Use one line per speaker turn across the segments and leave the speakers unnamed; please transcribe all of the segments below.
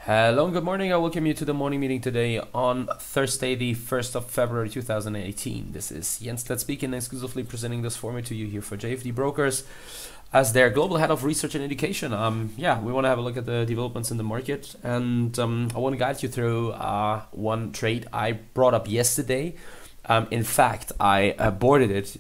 Hello and good morning. I welcome you to the morning meeting today on Thursday, the 1st of February 2018. This is Jens Klatt speaking, exclusively presenting this format to you here for JFD Brokers as their global head of research and education. We want to have a look at the developments in the market, and I want to guide you through one trade I brought up yesterday. In fact, I boarded it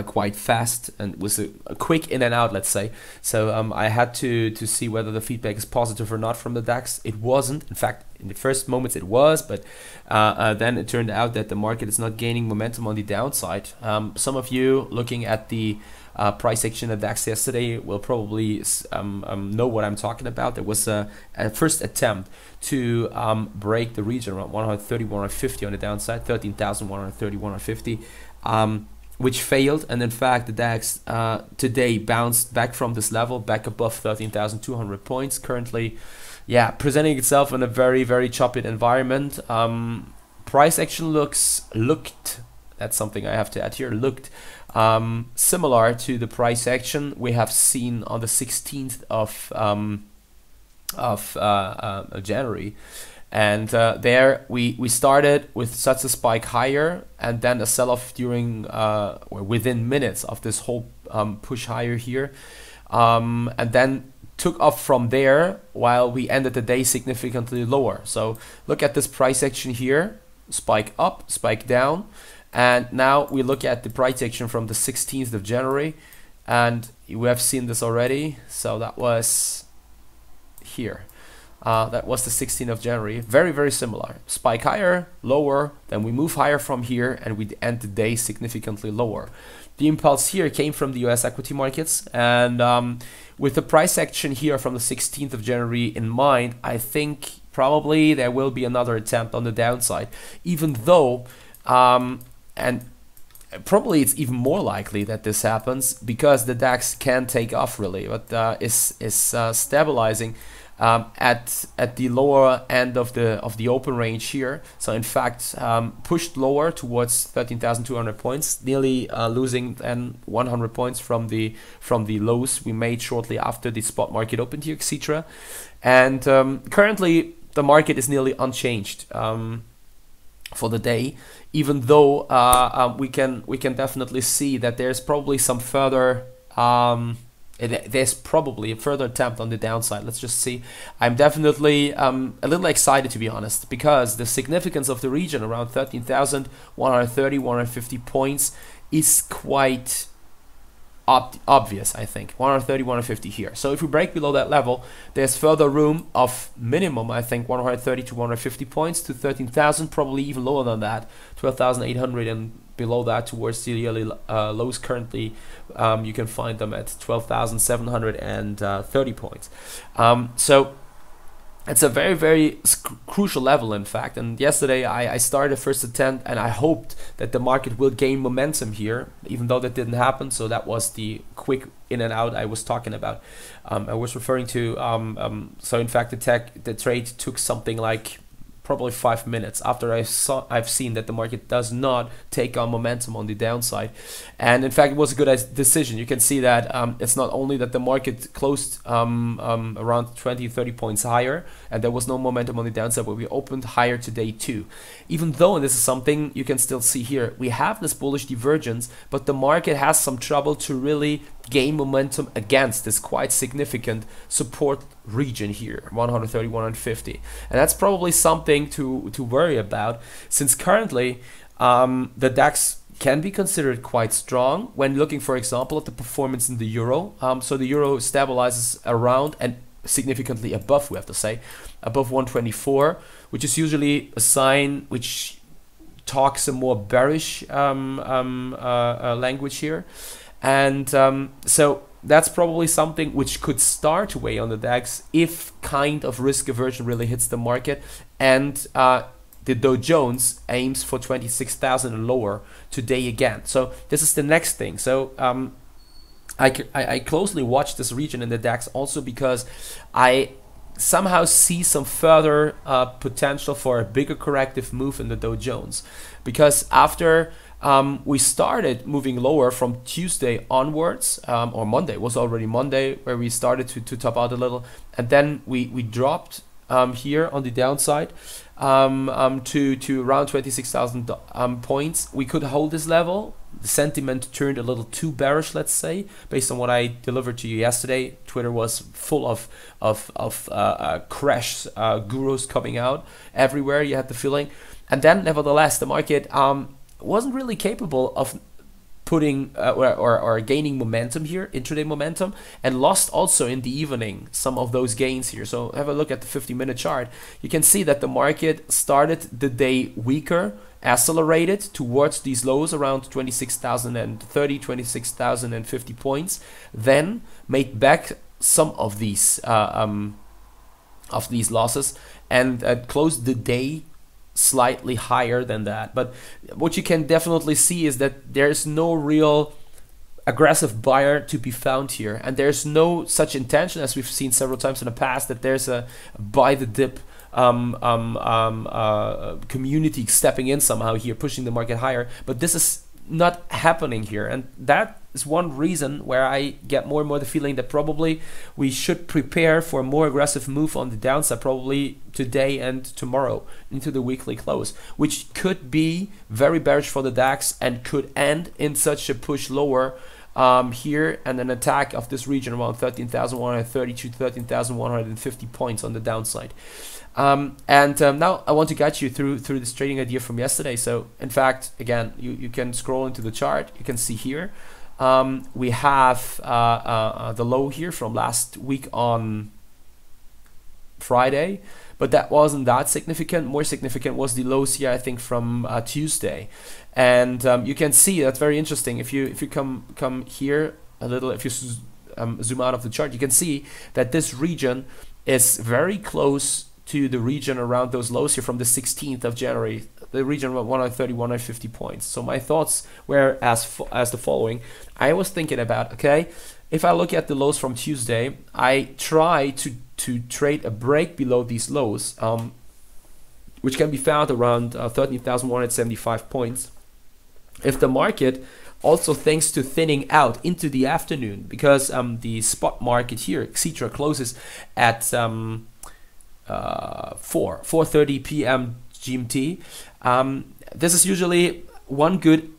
quite fast and was a quick in and out, let's say. So I had to see whether the feedback is positive or not from the DAX. It wasn't. In fact, in the first moments it was, but then it turned out that the market is not gaining momentum on the downside. Some of you looking at the price action of DAX yesterday will probably know what I'm talking about. There was a first attempt to break the region around 130, 150 on the downside, 13,130, 150. Which failed, and in fact the DAX today bounced back from this level, back above 13,200 points. Currently, presenting itself in a very choppy environment. Price action looked, that's something I have to add here, looked similar to the price action we have seen on the 16th of January. And there we started with such a spike higher, and then a sell-off during within minutes of this whole push higher here, and then took off from there while we ended the day significantly lower. So look at this price action here, spike up, spike down, and now we look at the price action from the 16th of January, and we have seen this already. So that was here. That was the 16th of January. Very similar. Spike higher, lower, then we move higher from here, and we end the day significantly lower. The impulse here came from the US equity markets, and with the price action here from the 16th of January in mind, I think probably there will be another attempt on the downside, even though, and probably it's even more likely that this happens because the DAX can take off really, but is stabilizing at the lower end of the open range here. So in fact pushed lower towards 13,200 points, nearly losing then 100 points from the lows we made shortly after the spot market opened here, etc. And currently the market is nearly unchanged for the day, even though we can definitely see that there's probably some further there's probably a further attempt on the downside. Let's just see. I'm definitely a little excited, to be honest, because the significance of the region around 13,130, 150 points is quite obvious, I think. 130, 150 here. So if we break below that level, there's further room of minimum, I think, 130 to 150 points to 13,000, probably even lower than that, 12,800, and below that towards the yearly lows. Currently you can find them at 12,730 points. So it's a very crucial level, in fact. And yesterday I started a first attempt, and I hoped that the market will gain momentum here, even though that didn't happen. So that was the quick in and out I was talking about. I was referring to so in fact the trade took something like probably 5 minutes after I've seen that the market does not take on momentum on the downside. And in fact, it was a good decision. You can see that it's not only that the market closed around 20-30 points higher and there was no momentum on the downside, but we opened higher today too. Even though, and this is something you can still see here, we have this bullish divergence, but the market has some trouble to really gain momentum against this quite significant support region here, 130, 150. And that's probably something to worry about, since currently the DAX can be considered quite strong when looking, for example, at the performance in the euro. So the euro stabilizes around and significantly above, we have to say, above 124, which is usually a sign which talks a more bearish language here. And so that's probably something which could start to weigh on the DAX if kind of risk aversion really hits the market, and the Dow Jones aims for 26,000 and lower today again. So this is the next thing. So I closely watch this region in the DAX also because I somehow see some further potential for a bigger corrective move in the Dow Jones, because after We started moving lower from Tuesday onwards, or Monday. It was already Monday where we started to top out a little, and then we dropped here on the downside to around 26,000 points. We could hold this level. The sentiment turned a little too bearish, let's say, based on what I delivered to you yesterday. Twitter was full of crash gurus coming out everywhere. You had the feeling, and then nevertheless, the market wasn't really capable of putting or gaining momentum here, intraday momentum, and lost also in the evening some of those gains here. So have a look at the 50-minute chart. You can see that the market started the day weaker, accelerated towards these lows around 26,030, 26,050 points, then made back some of these losses, and closed the day slightly higher than that. But what you can definitely see is that there's no real aggressive buyer to be found here, and there's no such intention, as we've seen several times in the past, that there's a buy the dip community stepping in somehow here, pushing the market higher. But this is not happening here, and that is one reason where I get more and more the feeling that probably we should prepare for a more aggressive move on the downside, probably today and tomorrow into the weekly close, which could be very bearish for the DAX and could end in such a push lower here, and an attack of this region around 13,130 to 13,150 points on the downside. Now I want to guide you through this trading idea from yesterday. So in fact, again, you can scroll into the chart. You can see here we have the low here from last week on Friday, but that wasn't that significant. More significant was the lows here, I think, from Tuesday. And you can see that's very interesting. If you come here a little, if you zoom out of the chart, you can see that this region is very close to the region around those lows here from the 16th of January, the region of 130, 150 points. So my thoughts were as the following. I was thinking about, okay, if I look at the lows from Tuesday, I try to trade a break below these lows, which can be found around 13,175 points. If the market also, thanks to thinning out into the afternoon, because the spot market here, etc., closes at 4:30 p.m. GMT. This is usually one good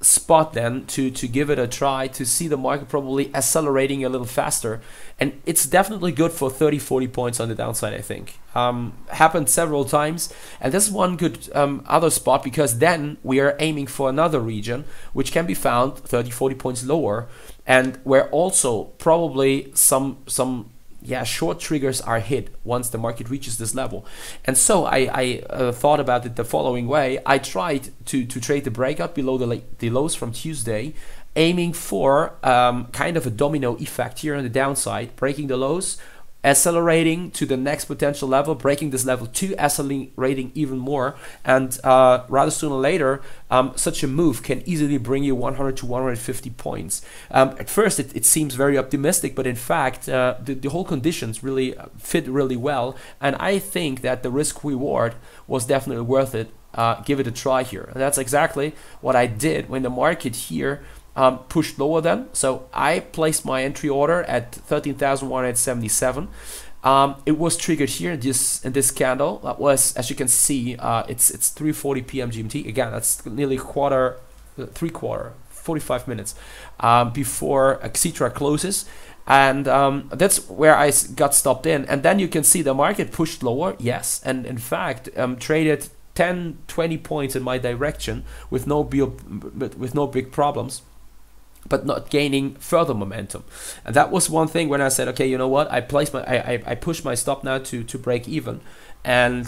spot then to give it a try, to see the market probably accelerating a little faster, and it's definitely good for 30-40 points on the downside, I think. Happened several times, and this is one good other spot, because then we are aiming for another region which can be found 30-40 points lower, and where also probably some short triggers are hit once the market reaches this level. And so I thought about it the following way. I tried to trade the breakout below the lows from Tuesday, aiming for kind of a domino effect here on the downside, breaking the lows, accelerating to the next potential level, breaking this level to accelerating even more, and rather sooner or later such a move can easily bring you 100 to 150 points. At first it seems very optimistic, but in fact the whole conditions really fit really well, and I think that the risk reward was definitely worth it. Give it a try here, and that's exactly what I did when the market here pushed lower then. So I placed my entry order at 13,177. It was triggered here in this candle. That was, as you can see, it's 3:40 p.m. GMT. Again, that's nearly 45 minutes before etc. closes. And that's where I got stopped in. And then you can see the market pushed lower, yes, and in fact traded 10-20 points in my direction with no big problems, but not gaining further momentum. And that was one thing when I said, okay, you know what, I pushed my stop now to break even. And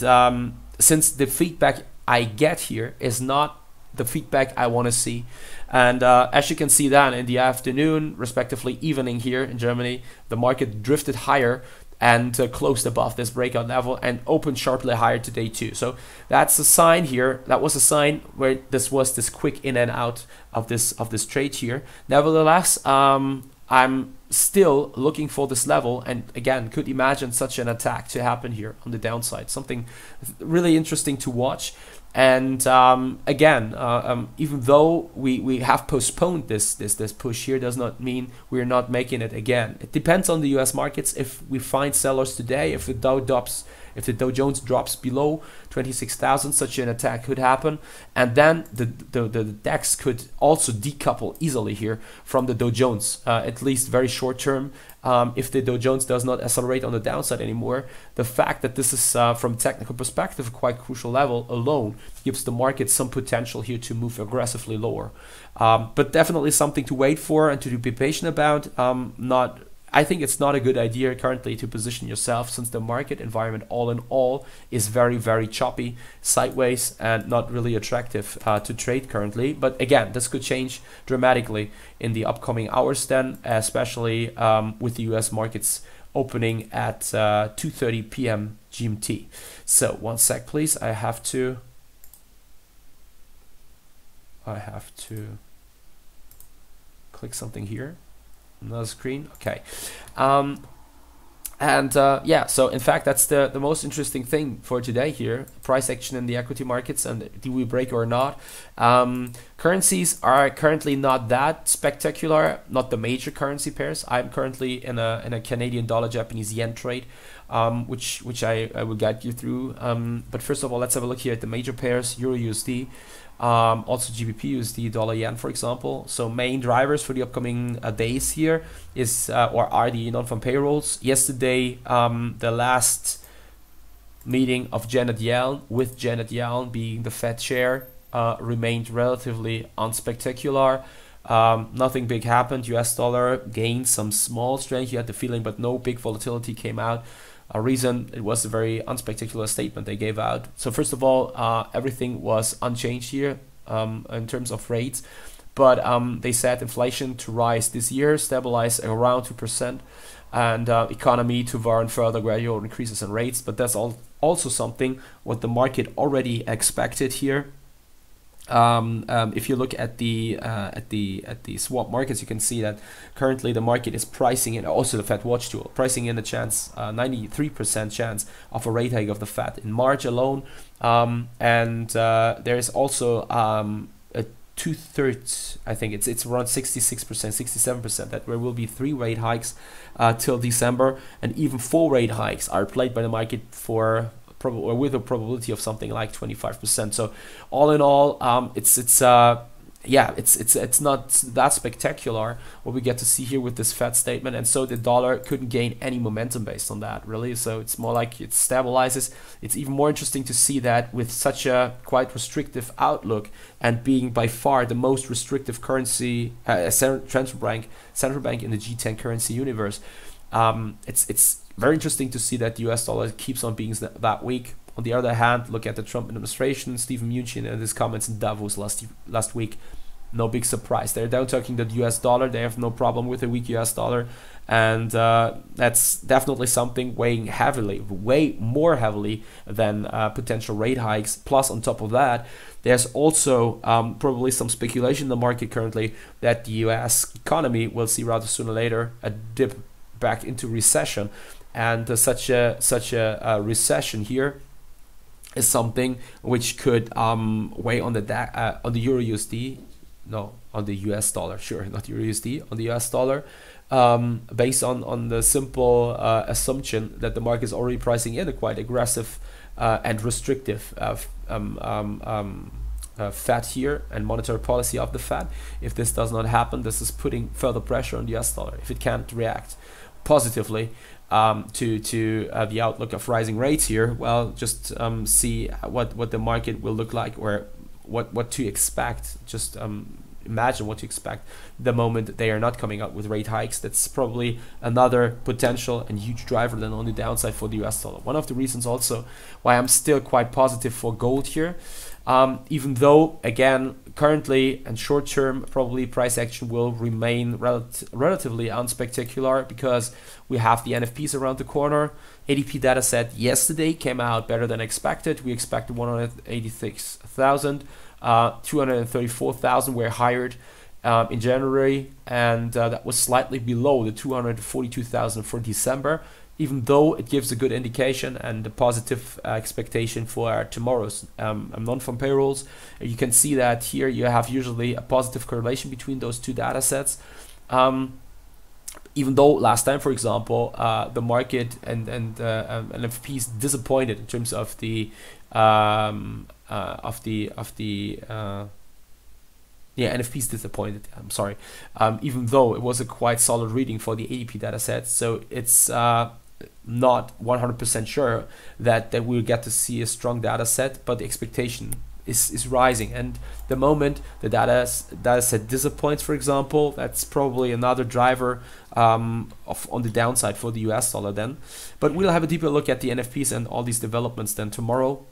since the feedback I get here is not the feedback I want to see, and as you can see then in the afternoon, respectively evening here in Germany, the market drifted higher and closed above this breakout level and opened sharply higher today too. So that's a sign here. That was a sign where this was this quick in and out of this trade here. Nevertheless, I'm still looking for this level, and again, could imagine such an attack to happen here on the downside. Something really interesting to watch. And again, even though we have postponed this push here, does not mean we're not making it again. It depends on the U.S. markets. If we find sellers today, if the Dow Jones drops below 26,000, such an attack could happen, and then the DAX could also decouple easily here from the Dow Jones, at least very short term. If the Dow Jones does not accelerate on the downside anymore, the fact that this is from a technical perspective a quite crucial level alone gives the market some potential here to move aggressively lower. But definitely something to wait for and to be patient about. I think it's not a good idea currently to position yourself, since the market environment all in all is very, very choppy, sideways, and not really attractive to trade currently. But again, this could change dramatically in the upcoming hours then, especially with the US markets opening at 2:30 p.m. GMT. So one sec, please. I have to click something here. Another screen. Okay. Yeah, so in fact, that's the most interesting thing for today here: price action in the equity markets, and do we break or not. Currencies are currently not that spectacular, not the major currency pairs. I'm currently in a Canadian dollar Japanese yen trade, which I will guide you through. But first of all, let's have a look here at the major pairs: Euro USD, also GBP USD, dollar yen, for example. So main drivers for the upcoming days here is are the non-farm payrolls. Yesterday, the last meeting of Janet Yellen, with Janet Yellen being the Fed chair, remained relatively unspectacular. Nothing big happened. US dollar gained some small strength. You had the feeling, but no big volatility came out. A reason it was a very unspectacular statement they gave out. So first of all, everything was unchanged here in terms of rates, but they said inflation to rise this year, stabilize around 2%, and economy to warrant further gradual increases in rates. But that's also something what the market already expected here. If you look at the swap markets, you can see that currently the market is pricing in, also the Fed Watch tool, pricing in a chance, 93% chance of a rate hike of the Fed in March alone, and there is also a 2/3, I think it's around 66%, 67% that there will be 3 rate hikes till December, and even 4 rate hikes are played by the market for with a probability of something like 25%. So all in all, it's not that spectacular what we get to see here with this Fed statement, and so the dollar couldn't gain any momentum based on that, really. So it's more like it stabilizes. It's even more interesting to see that with such a quite restrictive outlook, and being by far the most restrictive currency, central bank in the G10 currency universe. It's very interesting to see that the US dollar keeps on being that weak. On the other hand, look at the Trump administration, Stephen Mnuchin and his comments in Davos last week. No big surprise. They're down talking the US dollar. They have no problem with a weak US dollar. And that's definitely something weighing heavily, way more heavily than potential rate hikes. Plus, on top of that, there's also probably some speculation in the market currently that the US economy will see rather sooner or later a dip back into recession. And such a recession here is something which could weigh on the Euro USD, no, on the US dollar, sure, not Euro USD, on the US dollar, based on the simple assumption that the market is already pricing in a quite aggressive and restrictive Fed here and monetary policy of the Fed. If this does not happen, this is putting further pressure on the US dollar. If it can't react positively to the outlook of rising rates here, well, just see what the market will look like, or what to expect. Just imagine what to expect the moment they are not coming out with rate hikes. That's probably another potential and huge driver then on the downside for the US dollar. One of the reasons also why I'm still quite positive for gold here, even though, again, currently and short term, probably price action will remain relatively unspectacular, because we have the NFPs around the corner. ADP data set yesterday came out better than expected. We expected 186,000, 234,000 were hired in January, and that was slightly below the 242,000 for December, even though it gives a good indication and a positive expectation for tomorrow's non-farm payrolls. You can see that here you have usually a positive correlation between those two data sets. Even though last time, for example, the market and NFPs disappointed in terms of the NFPs disappointed. I'm sorry. Even though it was a quite solid reading for the ADP data set, so it's not 100% sure that we'll get to see a strong data set, but the expectation is rising. And the moment the data set disappoints, for example, that's probably another driver on the downside for the US dollar then. But we'll have a deeper look at the NFPs and all these developments then tomorrow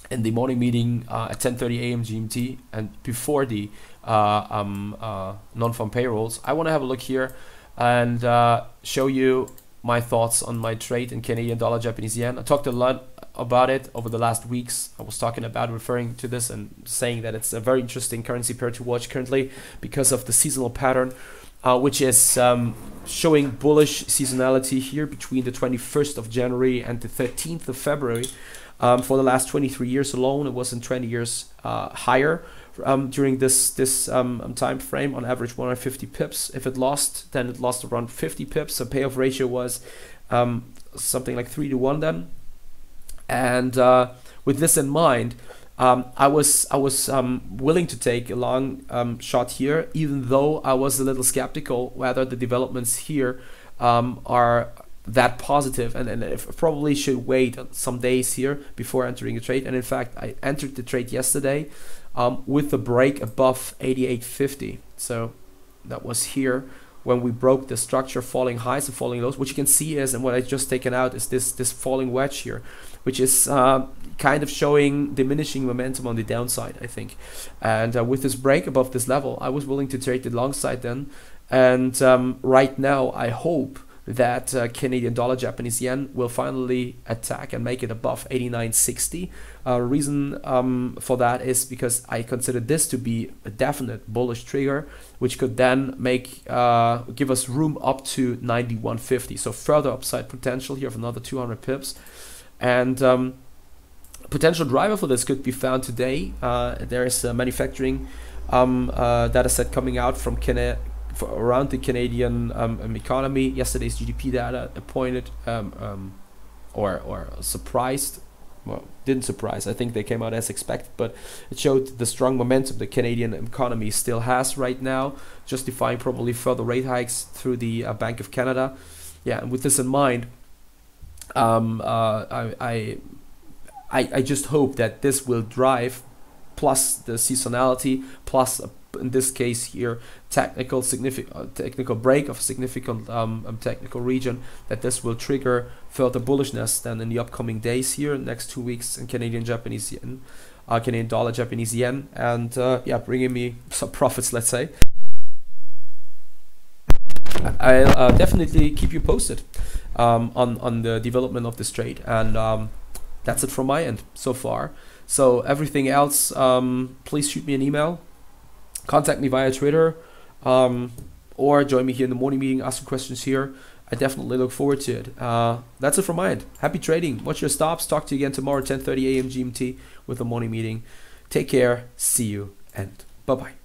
in the morning meeting at 10:30 a.m. GMT and before the non-farm payrolls. I want to have a look here and show you my thoughts on my trade in Canadian dollar, Japanese yen. I talked a lot about it over the last weeks. I was talking about referring to this and saying that it's a very interesting currency pair to watch currently because of the seasonal pattern, which is showing bullish seasonality here between the 21st of January and the 13th of February. For the last 23 years alone, it was in 20 years higher during this time frame, on average 150 pips. If it lost, then it lost around 50 pips. So payoff ratio was something like 3-to-1 then. And with this in mind, I was willing to take a long shot here, even though I was a little skeptical whether the developments here are that positive, and I probably should wait some days here before entering the trade. And in fact, I entered the trade yesterday with a break above 88.50. So that was here when we broke the structure, falling highs and falling lows. What you can see is, and what I just taken out is this falling wedge here, which is kind of showing diminishing momentum on the downside, I think. And with this break above this level, I was willing to trade the long side then. And right now, I hope that Canadian dollar, Japanese yen will finally attack and make it above 89.60. Reason for that is because I consider this to be a definite bullish trigger, which could then make give us room up to 91.50. So further upside potential here of another 200 pips. And potential driver for this could be found today. There is a manufacturing data set coming out from around the Canadian economy. Yesterday's GDP data pointed or surprised, well, didn't surprise. I think they came out as expected, but it showed the strong momentum the Canadian economy still has right now, justifying probably further rate hikes through the Bank of Canada. Yeah, and with this in mind, I just hope that this will drive, plus the seasonality, plus in this case here technical break of significant technical region, that this will trigger further bullishness then in the upcoming days here, next 2 weeks in Canadian Japanese yen, Canadian dollar, Japanese yen, and yeah, bringing me some profits, let's say. I'll definitely keep you posted on the development of this trade, and that's it from my end so far. So everything else, please shoot me an email, contact me via Twitter, or join me here in the morning meeting, ask some questions here. I definitely look forward to it. That's it from my end. Happy trading. Watch your stops. Talk to you again tomorrow, 10:30 a.m. GMT with the morning meeting. Take care. See you, and bye-bye.